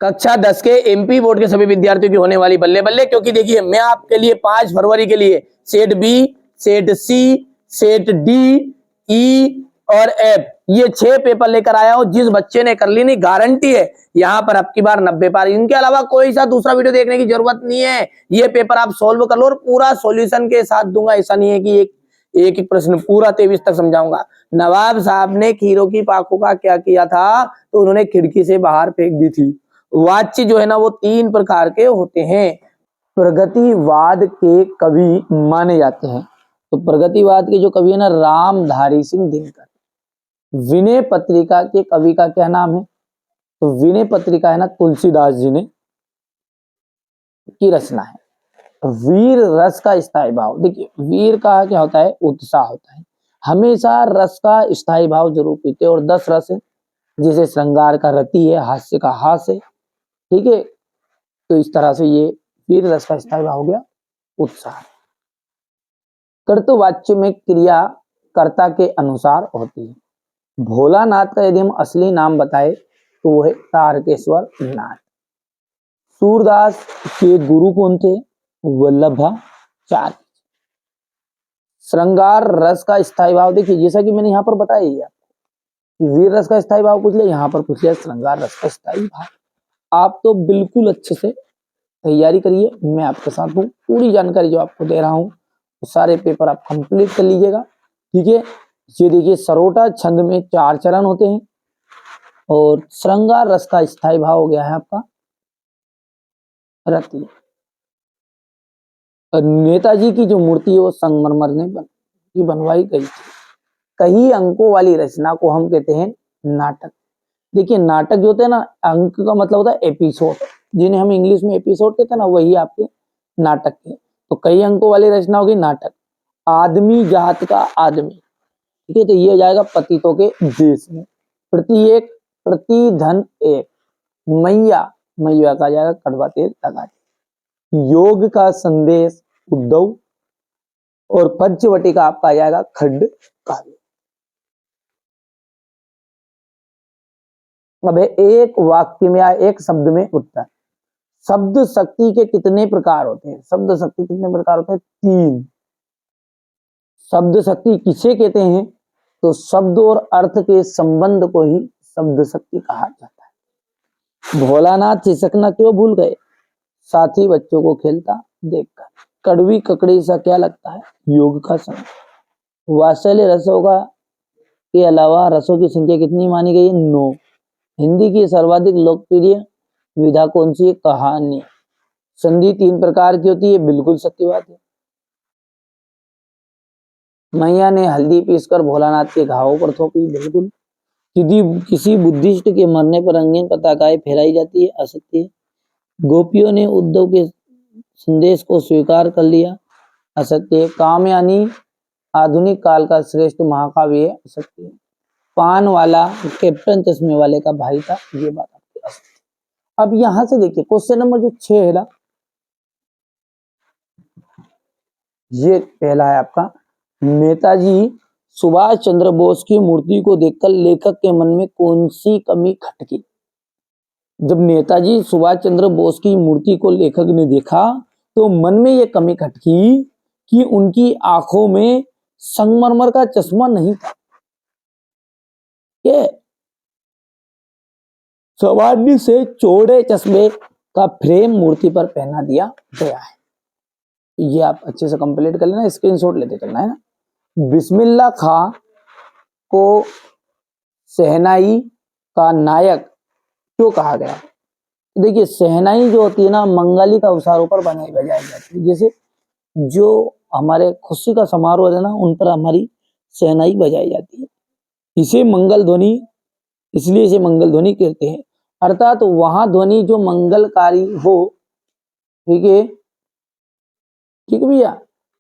कक्षा 10 के MP board के सभी विद्यार्थियों की होने वाली बल्ले बल्ले, क्योंकि देखिए मैं आपके लिए 5 फरवरी के लिए सेट बी, सेट सी, सेट डी, ई और एफ ये 6 पेपर लेकर आया हूं। जिस बच्चे ने कर ली नहीं, गारंटी है यहां पर अब की बार 90 पार। इनके अलावा कोई सा दूसरा वीडियो देखने की जरूरत नहीं है। ये पेपर आप सोल्व कर लो और पूरा सॉल्यूशन के साथ दूंगा। ऐसा नहीं है कि एक एक प्रश्न पूरा 23 तक समझाऊंगा। नवाब साहब ने खीरों की पाखों का क्या किया था, तो उन्होंने खिड़की से बाहर फेंक दी थी। वाच्य जो है ना वो 3 प्रकार के होते हैं। प्रगतिवाद के कवि माने जाते हैं, तो प्रगतिवाद के जो कवि है ना रामधारी सिंह दिनकर। विनय पत्रिका के कवि का क्या नाम है, तो विनय पत्रिका है ना तुलसीदास जी ने की रचना है। वीर रस का स्थायी भाव, देखिए वीर का क्या होता है, उत्साह होता है। हमेशा रस का स्थायी भाव जरूर पीते हैं। और 10 रस है, जैसे श्रृंगार का रति है, हास्य का हास है, ठीक है। तो इस तरह से ये वीर रस का स्थायी भाव हो गया उत्साह। कर्तवाच्य में क्रिया कर्ता के अनुसार होती है। भोलानाथ का यदि हम असली नाम बताए तो वो है तारकेश्वर नाथ। सूरदास के गुरु कौन थे, वल्लभाचार्य। श्रृंगार रस का स्थायी भाव, देखिए जैसा कि मैंने यहाँ पर बताया ही आपको, वीर रस का स्थायी भाव पूछ लिया, यहाँ पर पूछ लिया श्रृंगार रस का स्थायी भाव। आप तो बिल्कुल अच्छे से तैयारी करिए, मैं आपके साथ हूँ। पूरी जानकारी जो आपको दे रहा हूँ तो सारे पेपर आप कंप्लीट कर लीजिएगा, ठीक है। ये देखिए सरोटा छंद में 4 चरण होते हैं और श्रृंगार रस का स्थायी भाव हो गया है आपका रति। नेताजी की जो मूर्ति है वो संगमरमर ने बनवाई गई थी। कई अंकों वाली रचना को हम कहते हैं नाटक। देखिए नाटक जो होते हैं ना, अंक का मतलब होता है एपिसोड, जिन्हें हम इंग्लिश में एपिसोड कहते हैं ना, वही आपके नाटक के। तो कई अंकों वाली रचना होगी नाटक। आदमी जात का आदमी, ठीक है, तो ये जाएगा पतितों के देश में। प्रति एक, प्रति धन एक, मैया, मैया का जाएगा कड़वा तेल लगा। योग का संदेश उद्धव, और पंचवटी का आपका आ जाएगा खड्ड काव्य। अब एक वाक्य में या एक शब्द में उत्तर। शब्द शक्ति के कितने प्रकार होते हैं, शब्द शक्ति कितने प्रकार होते हैं, 3। शब्द शक्ति किसे कहते हैं, तो शब्द और अर्थ के संबंध को ही शब्द शक्ति कहा जाता है। भोलानाथ छिसकना क्यों भूल गए, साथी बच्चों को खेलता देखकर। कड़वी ककड़ी सा क्या लगता है, योग का समय। वात्सल्य रसों का के अलावा रसों की संख्या कितनी मानी गई है, 9। हिंदी की सर्वाधिक लोकप्रिय विधा कौन सी है, कहानी। संधि 3 प्रकार की होती है, बिल्कुल सत्य बात है। मैया ने हल्दी पीसकर भोलानाथ के घावों पर थोपी, बिल्कुल। किसी बुद्धिस्ट के मरने पर रंगीन पताकाएं फहराई जाती है, असत्य है। गोपियों ने उद्धव के संदेश को स्वीकार कर लिया, असत्य है। कामयानी आधुनिक काल का श्रेष्ठ महाकाव्य है, असत्य है। पान वाला कैप्टन चश्मे वाले का भाई था, ये बात आपकी असत्य। अब यहां से देखिए क्वेश्चन नंबर जो 6 है ना, ये पहला है आपका। नेताजी सुभाष चंद्र बोस की मूर्ति को देखकर लेखक के मन में कौन सी कमी खटकी। जब नेताजी सुभाष चंद्र बोस की मूर्ति को लेखक ने देखा तो मन में यह कमी खटकी कि उनकी आंखों में संगमरमर का चश्मा नहीं था। ये सामान्य से चौड़े चश्मे का फ्रेम मूर्ति पर पहना दिया गया है। ये आप अच्छे से कंप्लीट कर लेना, स्क्रीनशॉट लेते चलना है ना। बिस्मिल्लाह खां को शहनाई का नायक क्यों कहा गया। देखिए शहनाई जो होती है ना, मंगलिक अवसरों पर बजाई जाती है। जैसे जो हमारे खुशी का समारोह है ना, उन पर हमारी शहनाई बजाई जाती है। इसे मंगल ध्वनि, इसलिए इसे मंगल ध्वनि कहते हैं। अर्थात वहां ध्वनि जो मंगलकारी हो, ठीक है, ठीक है भैया,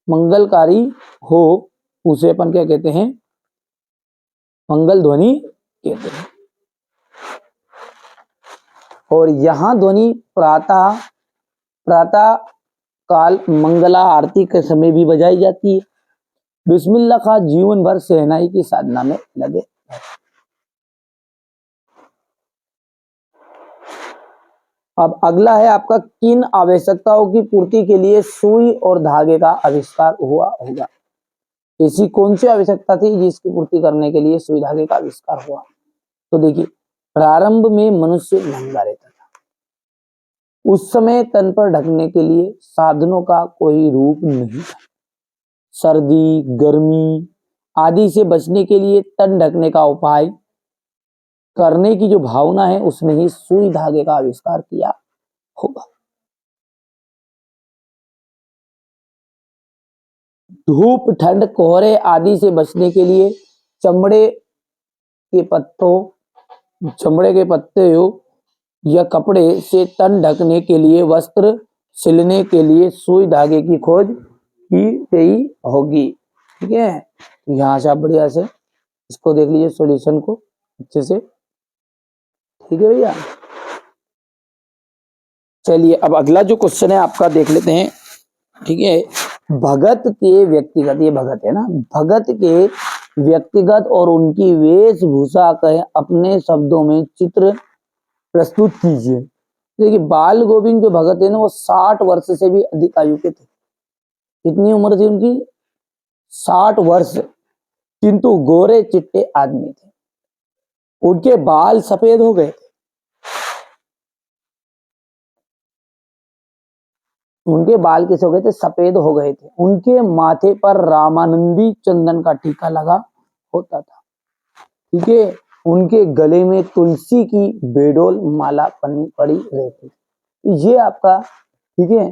मंगलकारी हो, उसे अपन क्या कहते हैं, मंगल ध्वनि कहते हैं। और यहां ध्वनि प्रातः काल मंगला आरती के समय भी बजाई जाती है। बिस्मिल्लाह खां जीवन भर शहनाई की साधना में लगे। अब अगला है आपका, किन आवश्यकताओं की पूर्ति के लिए सुई और धागे का आविष्कार हुआ होगा? ऐसी कौन सी आवश्यकता थी जिसकी पूर्ति करने के लिए सुई धागे का आविष्कार हुआ? तो देखिए, प्रारंभ में मनुष्य नंगा रहता था, उस समय तन पर ढकने के लिए साधनों का कोई रूप नहीं था। सर्दी, गर्मी आदि से बचने के लिए तन ढकने का उपाय करने की जो भावना है, उसने ही सुई धागे का आविष्कार किया होगा। धूप, ठंड, कोहरे आदि से बचने के लिए चमड़े के पत्तों या कपड़े से तन ढकने के लिए वस्त्र सिलने के लिए सुई धागे की खोज की गई होगी। ठीक है, यहाँ से आप बढ़िया से इसको देख लीजिए, सॉल्यूशन को अच्छे से। ठीक है भैया, चलिए अब अगला जो क्वेश्चन है आपका देख लेते हैं। ठीक है, भगत के व्यक्तिगत, ये भगत है ना, भगत के व्यक्तिगत और उनकी वेशभूषा का अपने शब्दों में चित्र प्रस्तुत कीजिए। देखिए, बाल गोविंद जो भगत है ना, वो 60 वर्ष से भी अधिक आयु के थे। कितनी उम्र थी उनकी? 60 वर्ष, किंतु गोरे चिट्टे आदमी थे। उनके बाल सफेद हो गए थे, उनके बाल कैसे हो गए थे? सफेद हो गए थे। उनके माथे पर रामानंदी चंदन का टीका लगा होता था। ठीक है, उनके गले में तुलसी की बेडोल माला पड़ी रहती थी। ये आपका, ठीक है,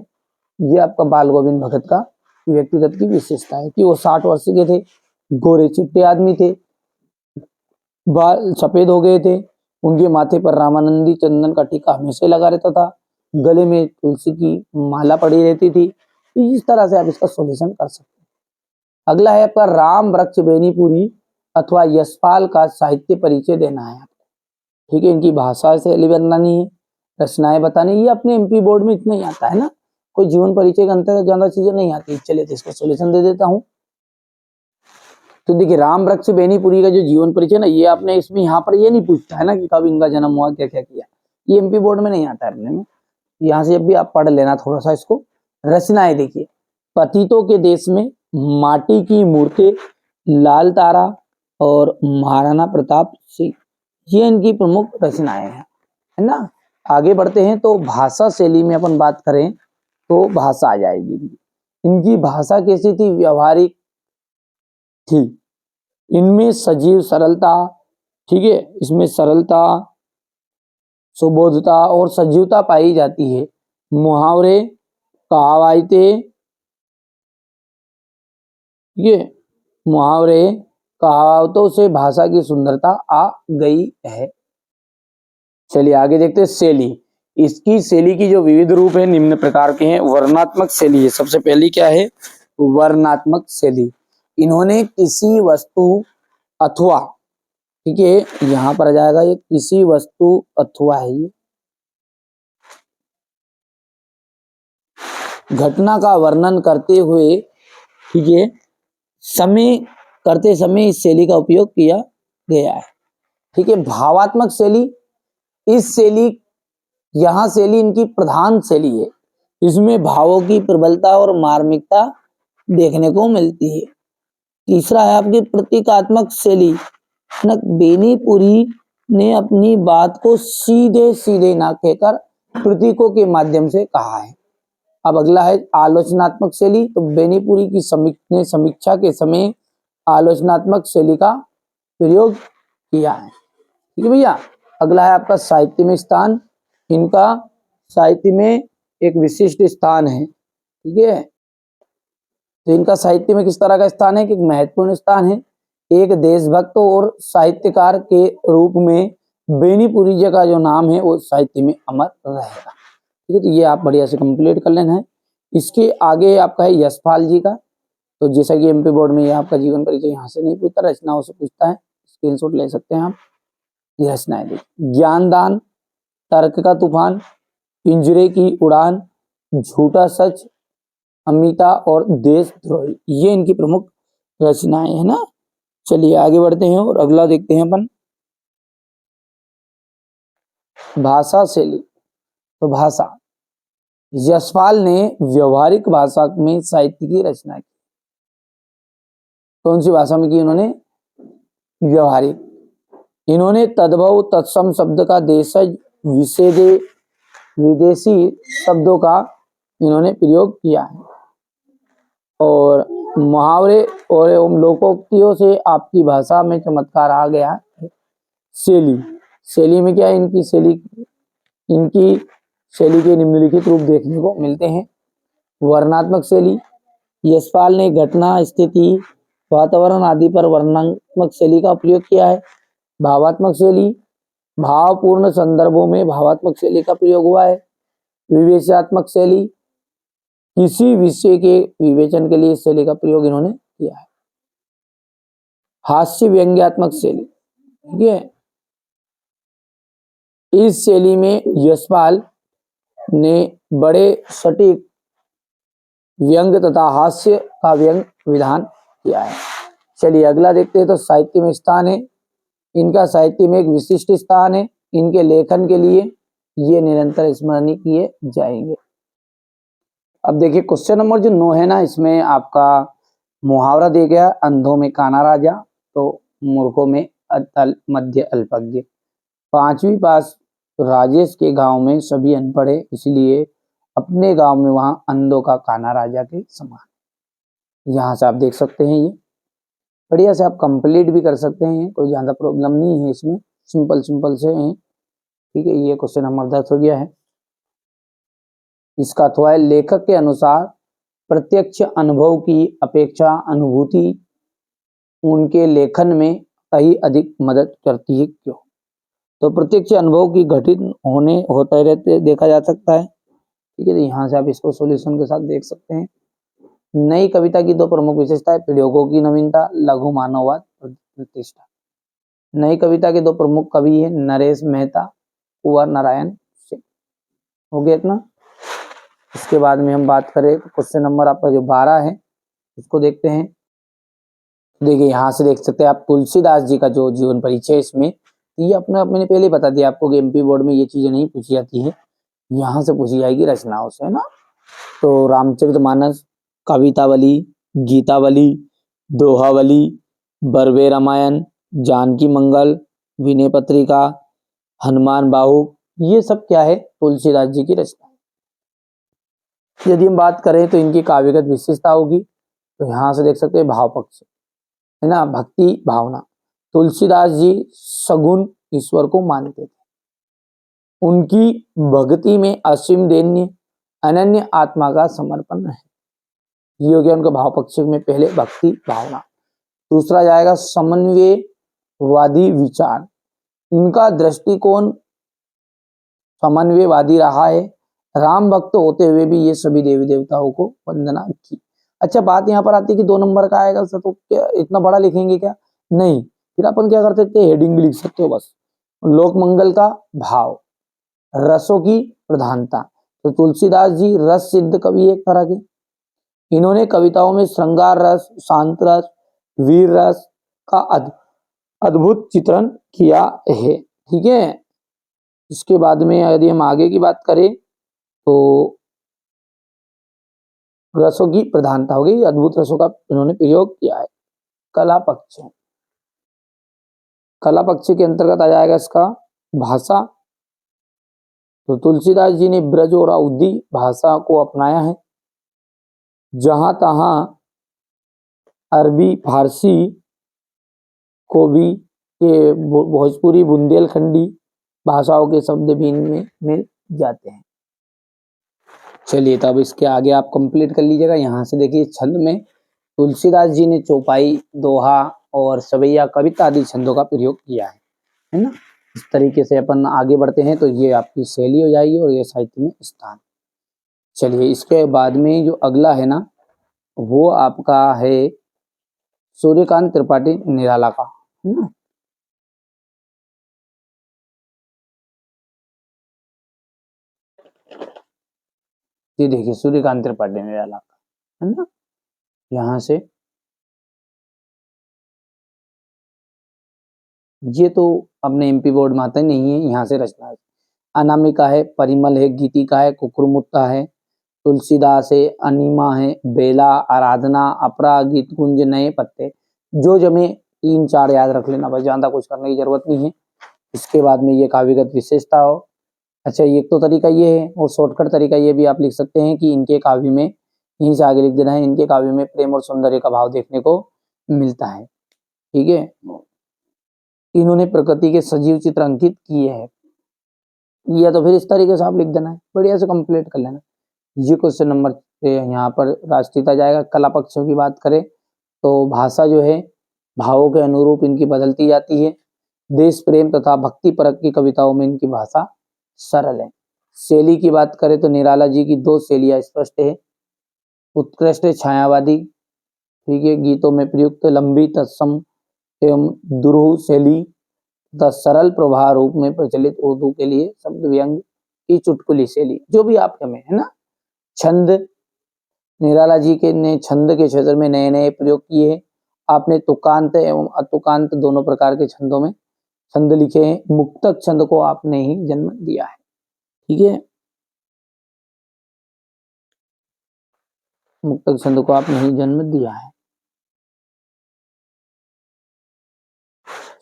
ये आपका बाल गोविंद भगत का व्यक्तिगत की विशेषता है कि वो 60 वर्ष के थे, गोरे चिट्टे आदमी थे, बाल सफेद हो गए थे, उनके माथे पर रामानंदी चंदन का टीका हमेशा लगा रहता था, गले में तुलसी की माला पड़ी रहती थी। इस तरह से आप इसका सॉल्यूशन कर सकते हैं। अगला है आपका, राम वृक्ष बेनीपुरी अथवा यशपाल का साहित्य परिचय देना है। ठीक है, इनकी भाषा शैली बतानी है, रचनाएं बतानी। ये अपने एमपी बोर्ड में इतना ही आता है ना, कोई जीवन परिचय के अंतर्गत ज्यादा चीजें नहीं आती। चलिए तो इसका सॉल्यूशन दे देता हूँ। तो देखिए, राम वृक्ष बेनीपुरी का जो जीवन परिचय ना, ये आपने इसमें यहाँ पर ये नहीं पूछता है ना कि कब इनका जन्म हुआ, क्या क्या किया, ये एमपी बोर्ड में नहीं आता है अपने में। यहाँ से जब भी आप पढ़ लेना थोड़ा सा इसको। रचनाएं देखिए, पतितों के देश में, माटी की मूर्ति, लाल तारा और महाराणा प्रताप सिंह, ये इनकी प्रमुख रचनाएं हैं, है ना। आगे बढ़ते हैं तो भाषा शैली में अपन बात करें तो भाषा आ जाएगी। इनकी भाषा कैसी थी? व्यवहारिक थी, इनमें सजीव सरलता, ठीक है, इसमें सरलता, सुबोधता और सजीवता पाई जाती है। मुहावरे, कहावतें, ये मुहावरे कहावतों से भाषा की सुंदरता आ गई है। चलिए आगे देखते हैं शैली। इसकी शैली की जो विविध रूप है निम्न प्रकार के हैं। वर्णनात्मक शैली है, सबसे पहली क्या है? वर्णनात्मक शैली। इन्होंने किसी वस्तु अथवा, ठीक है, यहां पर आ जाएगा ये किसी वस्तु अथवा है, ये घटना का वर्णन करते हुए, ठीक है, करते समय इस शैली का उपयोग किया गया है। ठीक है, भावात्मक शैली, इस शैली, यहां शैली इनकी प्रधान शैली है। इसमें भावों की प्रबलता और मार्मिकता देखने को मिलती है। तीसरा है आपकी प्रतीकात्मक शैली। बेनीपुरी ने अपनी बात को सीधे सीधे ना कहकर प्रतीकों के माध्यम से कहा है। अब अगला है आलोचनात्मक शैली। तो बेनीपुरी की समीक्षा के समय आलोचनात्मक शैली का प्रयोग किया है। ठीक है भैया, अगला है आपका साहित्य में स्थान। इनका साहित्य में एक विशिष्ट स्थान है। ठीक है, तो इनका साहित्य में किस तरह का स्थान है कि महत्वपूर्ण स्थान है। एक देशभक्त और साहित्यकार के रूप में बेनीपुरी जी का जो नाम है वो साहित्य में अमर रहेगा। ठीक है, तो ये आप बढ़िया से कंप्लीट कर लेना है। इसके आगे आपका है यशपाल जी का। तो जैसा कि एमपी बोर्ड में ये आपका जीवन परिचय यहाँ से नहीं पूछता, रचनाओं से पूछता है, स्क्रीनशॉट ले सकते हैं आप। ये रचनाएं देखिए, ज्ञानदान, तर्क का तूफान, पिंजरे की उड़ान, झूठा सच, अमिता और देशद्रोही, ये इनकी प्रमुख रचनाएं है ना। चलिए आगे बढ़ते हैं और अगला देखते हैं अपन, भाषा शैली। तो भाषा, यशपाल ने व्यवहारिक भाषा में साहित्य की रचना की। कौन सी भाषा में की उन्होंने? व्यवहारिक। इन्होंने तद्भव तत्सम शब्द का देशज विशेषे विदेशी शब्दों का इन्होंने प्रयोग किया है और मुहावरे और एवं लोकोक्तियों से आपकी भाषा में चमत्कार आ गया है। शैली, शैली में क्या है? इनकी शैली के निम्नलिखित रूप देखने को मिलते हैं। वर्णनात्मक शैली, यशपाल ने घटना, स्थिति, वातावरण आदि पर वर्णनात्मक शैली का प्रयोग किया है। भावात्मक शैली, भावपूर्ण संदर्भों में भावात्मक शैली का प्रयोग हुआ है। विवेचनात्मक शैली, किसी विषय के विवेचन के लिए इस शैली का प्रयोग इन्होंने किया है। हास्य व्यंग्यात्मक शैली, ठीक है, इस शैली में यशपाल ने बड़े सटीक व्यंग तथा हास्य का व्यंग विधान किया है। चलिए अगला देखते हैं। तो साहित्य में स्थान है, इनका साहित्य में एक विशिष्ट स्थान है। इनके लेखन के लिए ये निरंतर स्मरणीय किए जाएंगे। अब देखिए क्वेश्चन नंबर जो 9 है ना, इसमें आपका मुहावरा दे गया, अंधों में काना राजा, तो मूर्खों में मध्य अल्पज्ञ। 5वीं पास राजेश के गांव में सभी अनपढ़ है, इसलिए अपने गांव में वहां अंधों का काना राजा के समान। यहाँ से आप देख सकते हैं, ये बढ़िया से आप कंप्लीट भी कर सकते हैं, कोई ज्यादा प्रॉब्लम नहीं है इसमें, सिंपल से है। ठीक है, ये क्वेश्चन नंबर 10 हो गया है। इसका अथवा है, लेखक के अनुसार प्रत्यक्ष अनुभव की अपेक्षा अनुभूति उनके लेखन में कहीं अधिक मदद करती है, क्यों? तो प्रत्यक्ष अनुभव की घटित होते रहते देखा जा सकता है। ठीक है, तो यहाँ से आप इसको सॉल्यूशन के साथ देख सकते हैं। नई कविता की 2 प्रमुख विशेषताएं, प्रयोगों की नवीनता, लघु मानववाद, प्रतिष्ठा। नई कविता के 2 प्रमुख कवि हैं, नरेश मेहता, कुंवर नारायण सिंह। हो गया इतना। इसके बाद में हम बात करें तो क्वेश्चन नंबर आपका जो 12 है उसको देखते हैं। देखिए यहाँ से देख सकते हैं आप तुलसीदास जी का जो जीवन परिचय, इसमें ये मैंने पहले बता दिया आपको कि एमपी बोर्ड में ये चीजें नहीं पूछी जाती है, यहाँ से पूछी जाएगी रचनाओं से, है ना। तो रामचरितमानस, कवितावली, गीतावली, दोहावली, बरवे रामायण, जानकी मंगल, विनय पत्रिका, हनुमान बाहु, ये सब क्या है? तुलसीदास जी की रचना। यदि हम बात करें तो इनकी काव्यगत विशेषता होगी, तो यहाँ से देख सकते हैं भाव पक्ष, है ना, भक्ति भावना। तुलसीदास जी सगुण ईश्वर को मानते थे, उनकी भक्ति में असीम दैन्य अनन्य आत्मा का समर्पण है। ये हो गया उनका भाव पक्ष में पहले भक्ति भावना। दूसरा जाएगा समन्वयवादी विचार, इनका दृष्टिकोण समन्वयवादी रहा है। राम भक्त होते हुए भी ये सभी देवी देवताओं को वंदना की। अच्छा, बात यहाँ पर आती है कि 2 नंबर का आएगा सर, तो क्या इतना बड़ा लिखेंगे क्या? नहीं, फिर अपन क्या कर सकते हैं, हेडिंग भी लिख सकते हो बस। लोक मंगल का भाव, रसों की प्रधानता, तो तुलसीदास जी रस सिद्ध कवि एक तरह के, इन्होंने कविताओं में श्रृंगार रस, शांत रस, वीर रस का अद्भुत चित्रण किया है। ठीक है, इसके बाद में यदि हम आगे की बात करें तो रसों की प्रधानता हो गई, अद्भुत रसों का इन्होंने प्रयोग किया है। कला पक्ष, कला पक्ष के अंतर्गत आ जाएगा इसका भाषा, तो तुलसीदास जी ने ब्रज और अवधी भाषा को अपनाया है। जहां तहां अरबी फारसी को भी के भोजपुरी बुंदेलखंडी भाषाओं के शब्द भी इनमें मिल जाते हैं। चलिए, तब इसके आगे आप कंप्लीट कर लीजिएगा। यहाँ से देखिए छंद में तुलसीदास जी ने चौपाई, दोहा और सवैया कविता आदि छंदों का प्रयोग किया है ना। इस तरीके से अपन आगे बढ़ते हैं तो ये आपकी शैली हो जाएगी और ये साहित्य में स्थान। चलिए, इसके बाद में जो अगला है ना, वो आपका है सूर्यकांत त्रिपाठी निराला का, है ना। ये देखिए सूर्यकांत त्रिपाठी निराला का, है ना। यहाँ से ये तो अपने एमपी बोर्ड में आता नहीं है, यहाँ से रचना है। अनामिका है, परिमल है, गीतिका है, कुकुरमुत्ता है, तुलसीदास है, अनिमा है, बेला, आराधना, अपरा, गीत कुंज, नए पत्ते। जो जमे 3-4 याद रख लेना, बस ज्यादा कुछ करने की जरूरत नहीं है। इसके बाद में ये काव्यगत विशेषता हो। अच्छा, ये तो तरीका ये है, और शॉर्टकट तरीका ये भी आप लिख सकते हैं कि इनके काव्य में, यहीं से आगे लिख देना है, इनके काव्य में प्रेम और सौंदर्य का भाव देखने को मिलता है। ठीक है, इन्होंने प्रकृति के सजीव चित्र अंकित किए हैं, या तो फिर इस तरीके से आप लिख देना है, बढ़िया से कंप्लीट कर लेना। ये क्वेश्चन नंबर यहाँ पर राष्ट्रीयता जाएगा। कला पक्षों की बात करें तो भाषा जो है भावों के अनुरूप इनकी बदलती जाती है। देश प्रेम तथा भक्ति परक की कविताओं में इनकी भाषा सरल है। शैली की बात करें तो निराला जी की 2 शैलियां स्पष्ट है। उत्कृष्ट छायावादी, ठीक है, गीतों में प्रयुक्त लंबी तत्सम एवं दुरूह शैली तथा सरल प्रवाह रूप में प्रचलित उर्दू के लिए शब्द व्यंग की चुटकुली शैली, जो भी आपके में है ना। छंद, निराला जी के ने छंद के क्षेत्र में नए नए प्रयोग किए हैं। आपने तुकांत एवं अतुकांत दोनों प्रकार के छंदों में छंद लिखे हैं। मुक्तक छंद को आपने ही जन्म दिया है। ठीक है, मुक्तक छंद को आपने ही जन्म दिया है।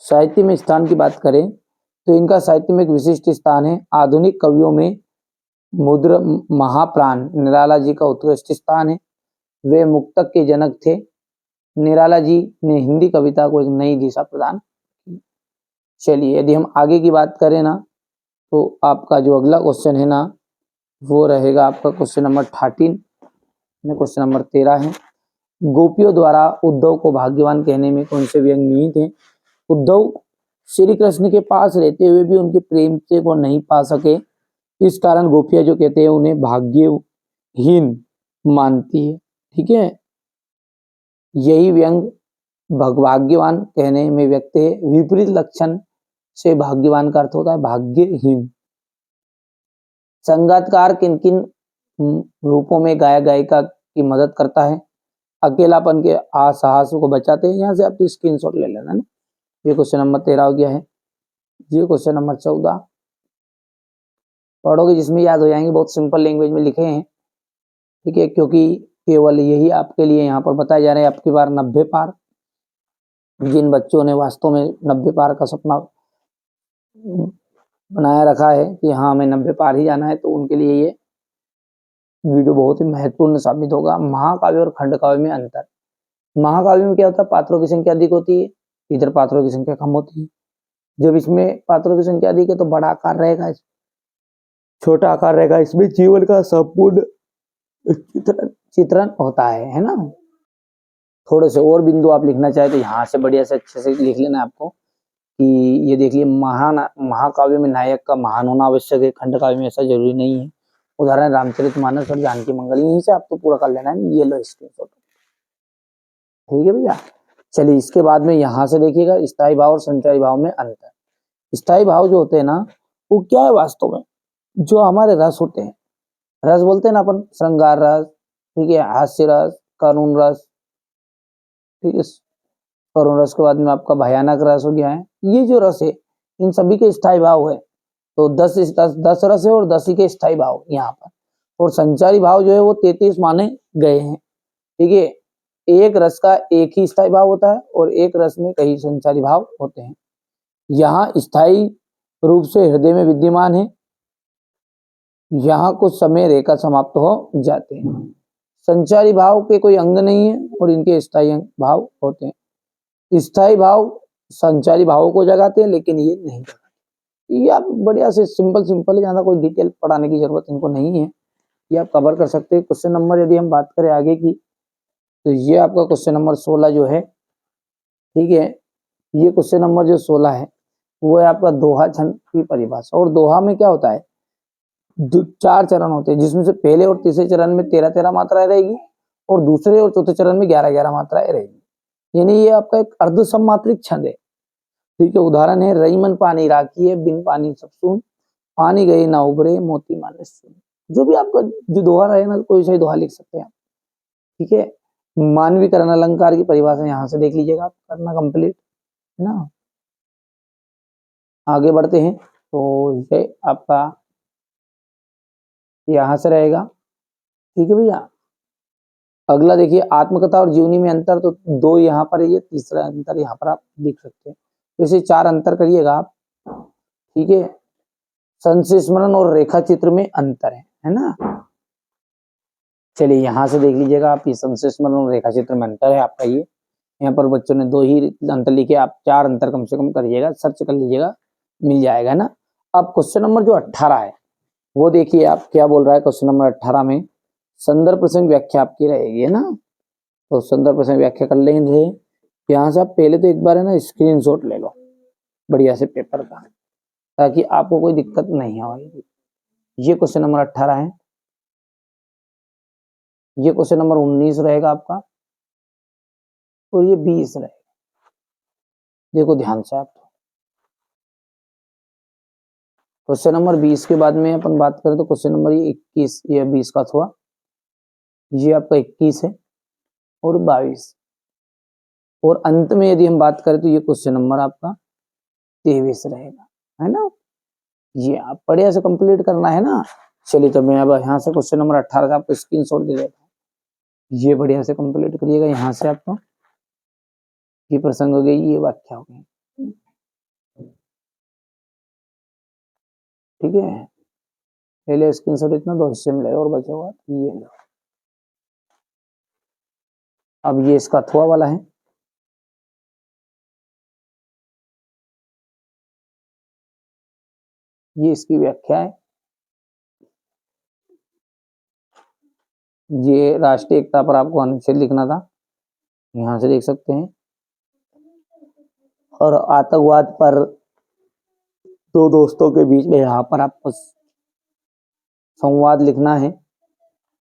साहित्य में स्थान की बात करें तो इनका साहित्य में एक विशिष्ट स्थान है। आधुनिक कवियों में मुद्र महाप्राण निराला जी का उत्कृष्ट स्थान है। वे मुक्तक के जनक थे। निराला जी ने हिंदी कविता को एक नई दिशा प्रदान की। चलिए, यदि हम आगे की बात करें ना, तो आपका जो अगला क्वेश्चन है ना, वो रहेगा आपका क्वेश्चन नंबर 13, क्वेश्चन नंबर 13 है। गोपियों द्वारा उद्धव को भाग्यवान कहने में कौन से व्यंग निहित हैं? उद्धव श्री कृष्ण के पास रहते हुए भी उनके प्रेम से वो नहीं पा सके, इस कारण गोपियां जो कहते हैं उन्हें भाग्यहीन मानती है। ठीक है, यही व्यंग भाग्यवान कहने में व्यक्त है। विपरीत लक्षण से भाग्यवान का अर्थ होता है भाग्यहीन। संगीतकार किन किन रूपों में गायक गायिका की मदद करता है? अकेलापन के साहस को बचाते हैं। यहाँ से आप स्क्रीनशॉट ले लेना ना। ये क्वेश्चन नंबर 13 हो गया है। ये क्वेश्चन नंबर 14 पढ़ोगे जिसमें याद हो जाएंगे, बहुत सिंपल लैंग्वेज में लिखे हैं। ठीक है, क्योंकि केवल यही आपके लिए यहाँ पर बताए जा रहे हैं। आपकी बार 90 पार, जिन बच्चों ने वास्तव में 90 पार का सपना बनाया रखा है कि हाँ हमें 90 पार ही जाना है, तो उनके लिए ये वीडियो बहुत ही महत्वपूर्ण साबित होगा। महाकाव्य और खंड काव्य में अंतर। महाकाव्य में क्या होता है, पात्रों की संख्या अधिक होती है, इधर पात्रों की संख्या कम होती है। जब इसमें पात्रों की संख्या अधिक है तो बड़ा आकार रहेगा, छोटा आकार रहेगा, इसमें जीवन का संपूर्ण चित्रण होता है ना। थोड़े से और बिंदु आप लिखना चाहे तो यहाँ से बढ़िया से अच्छे से लिख लेना आपको कि ये देख लिए महाकाव्य में नायक का महान होना आवश्यक है, खंड काव्य में ऐसा जरूरी नहीं है। उदाहरण रामचरितमानस और जानकी मंगल, यहीं से आपको पूरा कर लेना है। ये लो स्क्रीनशॉट। ठीक है भैया, चलिए इसके बाद में यहाँ से देखिएगा स्थायी भाव और संचारी भाव में अंतर। स्थायी भाव जो होते हैं ना, वो क्या है वास्तव में, जो हमारे रस होते हैं, रस बोलते हैं ना अपन, श्रृंगार रस, ठीक है, हास्य रस, करुण रस, ठीक है, करुण रस के बाद में आपका भयानक रस हो गया है। ये जो रस है इन सभी के स्थायी भाव है। तो 10 रस है और 10 ही के स्थायी भाव यहाँ पर। और संचारी भाव जो है वो 33 माने गए हैं। ठीक है, एक रस का एक ही स्थायी भाव होता है और एक रस में कई संचारी भाव होते हैं। यहाँ स्थायी रूप से हृदय में विद्यमान है, यहाँ कुछ समय रहकर समाप्त हो जाते हैं। संचारी भाव के कोई अंग नहीं है और इनके स्थायी भाव होते हैं। स्थायी भाव संचारी भावों को जगाते हैं लेकिन ये नहीं जगाते। ये आप बढ़िया से सिंपल है, ज्यादा कोई डिटेल पढ़ाने की जरूरत इनको नहीं है, ये आप कवर कर सकते हैं। क्वेश्चन नंबर यदि हम बात करें आगे की, तो ये आपका क्वेश्चन नंबर 16 जो है, ठीक है, ये क्वेश्चन नंबर जो 16 है वो है आपका दोहा छंद की परिभाषा। और दोहा में क्या होता है, 4 चरण होते हैं, जिसमें से पहले और तीसरे चरण में 13-13 मात्राएं रहेगी और दूसरे और चौथे चरण में 11-11 मात्राएं रहेगी। यानी ये आपका एक अर्ध सम्मात्रिक छंद है। ठीक है, उदाहरण है रई मन पानी राखी है, बिन पानी सब सून, पानी गए ना उभरे, मोती माने सुन। जो भी आपका जो दोहा रहे ना, कोई सा दोहा लिख सकते हैं आप। ठीक है, मानवीकरण अलंकार की परिभाषा यहाँ से देख लीजिएगा, आप करना कंप्लीट है ना। आगे बढ़ते हैं, तो ये आपका यहां से रहेगा। ठीक है भैया। अगला देखिए आत्मकथा और जीवनी में अंतर, तो दो यहाँ पर है, ये तीसरा अंतर यहाँ पर आप लिख सकते हैं। तो इसे 4 अंतर करिएगा आप। ठीक है। संस्मरण और रेखा चित्र में अंतर है ना। चलिए यहां से देख लीजिएगा आप, ये संस्मरण और रेखा चित्र में अंतर है आपका। ये यहाँ पर बच्चों ने 2 ही अंतर लिखे, आप 4 अंतर कम से कम करिएगा, सर्च कर लीजिएगा, मिल जाएगा ना। अब क्वेश्चन नंबर जो 18 है वो देखिए आप क्या बोल रहा है। क्वेश्चन नंबर 18 में संदर्भ प्रसंग व्याख्या आपकी रहेगी, है ना। तो संदर्भ प्रसंग व्याख्या कर लेंगे। यहाँ से आप पहले तो एक बार है ना स्क्रीनशॉट ले लो बढ़िया से पेपर का, ताकि आपको कोई दिक्कत नहीं आएगी। ये क्वेश्चन नंबर 18 है। ये क्वेश्चन नंबर 19 रहेगा आपका, और ये 20 रहेगा। देखो ध्यान से आप। क्वेश्चन नंबर 20 के बाद में अपन बात करें तो क्वेश्चन नंबर ये 21 या 20 का हुआ, ये आपका 21 है और 22, और अंत में यदि हम बात करें तो ये क्वेश्चन नंबर आपका 23 रहेगा, है ना। ये आप बढ़िया से कंप्लीट करना है ना। चलिए तो मैं अब यहाँ से क्वेश्चन नंबर 18 का आपको स्क्रीनशॉट दे देता हूँ। ये बढ़िया से कंप्लीट करिएगा। यहाँ से आपको ये प्रसंग हो गई, ये व्याख्या हो गई। ठीक है। पहले स्क्रीनशॉट इतना 2 हिस्से में ले और बचा हुआ ये लो। अब ये इसका अथवा वाला है। ये इसकी व्याख्या है। ये राष्ट्रीय एकता पर आपको अनुच्छेद लिखना था, यहां से देख सकते हैं। और आतंकवाद पर 2 दोस्तों के बीच में यहाँ पर आपको संवाद लिखना है।